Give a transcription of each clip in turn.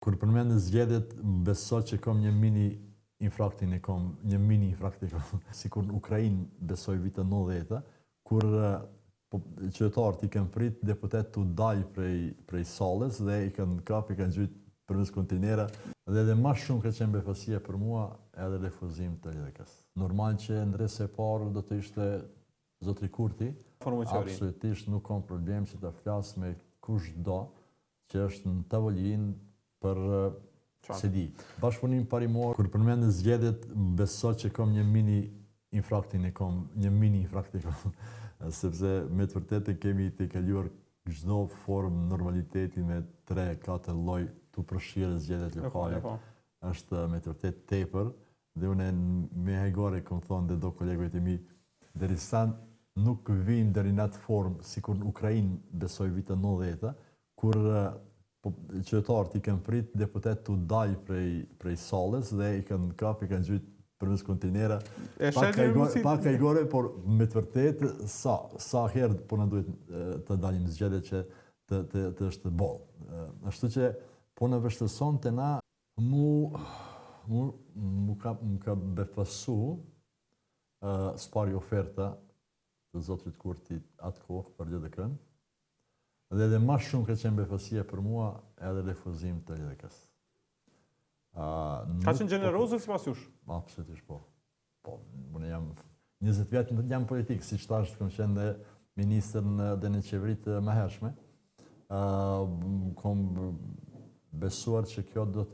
Kur përmendë zgjedhjet, beso që kam një mini infraktin sikur në Ukrainë besoj vitë 90, kur qytetarët i kanë prit deputet të dalë prej sallës dhe i kanë kap, i kanë gjujt përmes kontinera, dhe edhe më shumë ka qenë befasia për mua edhe refuzim të LDK-s. Normal që ndresë e parë do të ishte Zotri Kurti, absolutisht nuk kam problem që të flas me kushdo që është në tavolinë për CD. Bashkëpunim parimor, kur përmendë zgjedhjet, beso që kam një mini infraktin, sepse me të vërtetë kemi të kaluar çdo formë normaliteti me 3-4 lloj të përfshirë zgjedhjet lokale. Është me të vërtetë tepër dhe unë me hegore kam thonë dhe do kolegëve të mi, derisa nuk vim deri në atë formë sikur në Ukrainë besoj vitë 90, kur qytetarët i kanë prit deputet të dalë prej sallës dhe i kanë kap, i kanë gjujt përmes kontinera. Pak e gore, por me të vërtetë sa herë po na duhet të dalim zgjedhje që të është bollë. Ashtu që po na vështirëson te na mu ka befasu spari oferta të Zotrit Kurti atë kohë për LDK-n, dhe edhe më shumë ka qenë befasia për mua edhe refuzim të LDK-s. Ka qenë gjenerozë sipas jush? Absolutisht po. Unë jam 20 vjet në jam politik, siç thash, kam qenë dhe ministër dhe në qeveritë më hershme. Kam besuar që kjo do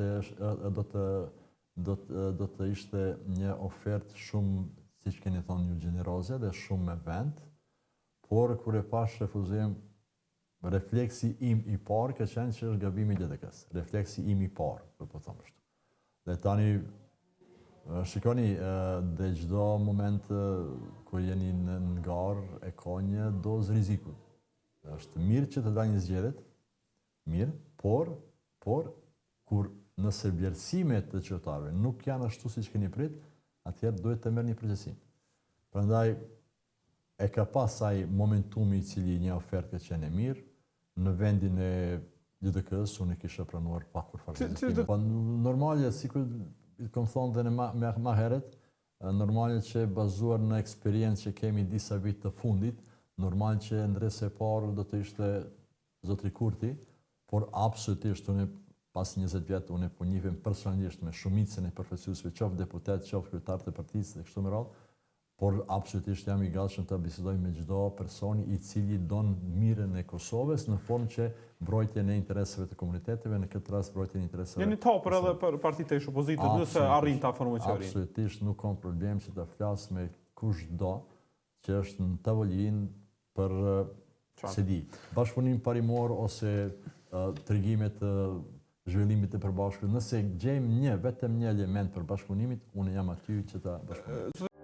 të ishte një ofertë shumë, siç keni thonë ju, gjeneroze dhe shumë me vend, por kur e pash refuzim, refleksi im i parë ka qenë që është gabimi i LDK-s. Refleksi im i parë, po them ashtu. Dhe tani, shikoni, dhe çdo moment kur jeni në garë e ka një dozë rreziku. Është mirë që të dalin zgjedhjet, mirë, por kur nëse vlerësimet të qytetarëve nuk janë ashtu siç keni prit, atëherë duhet të merrni përgjegjësi. Prandaj e ka pasaj momentumi i cili një ofertë ka qenë e mirë, në vendin e LDK-s unë kisha pranuar pak kur farë. Po normale, sikur kam thonë dhe më herët, normale që bazuar në eksperiencë që kemi disa vite të fundit, normal që ndresë e parë do të ishte Zotri Kurti, por absolutisht unë pas 20 vjet unë po njihem personalisht me shumicën e përfaqësuesve, qoftë deputet, qoftë kryetar të partisë dhe kështu me radhë, por absolutisht jam i gatshëm të bisedoj me çdo personi i cili don mirën e Kosovës në formë që mbrojtjen e interesave të komuniteteve, në këtë rast mbrojtjen e interesave. Jeni tapër edhe për partitë e opozitës nëse arrin ta formojë qeverinë. Absolutisht nuk kam problem që ta flas me kushdo që është në tavolinë për CD. Bashkëpunim parimor ose tregime të zhvillimit të përbashkët. Nëse gjejmë vetëm një element për bashkëpunimit, unë jam aty që ta bashkëpunojmë.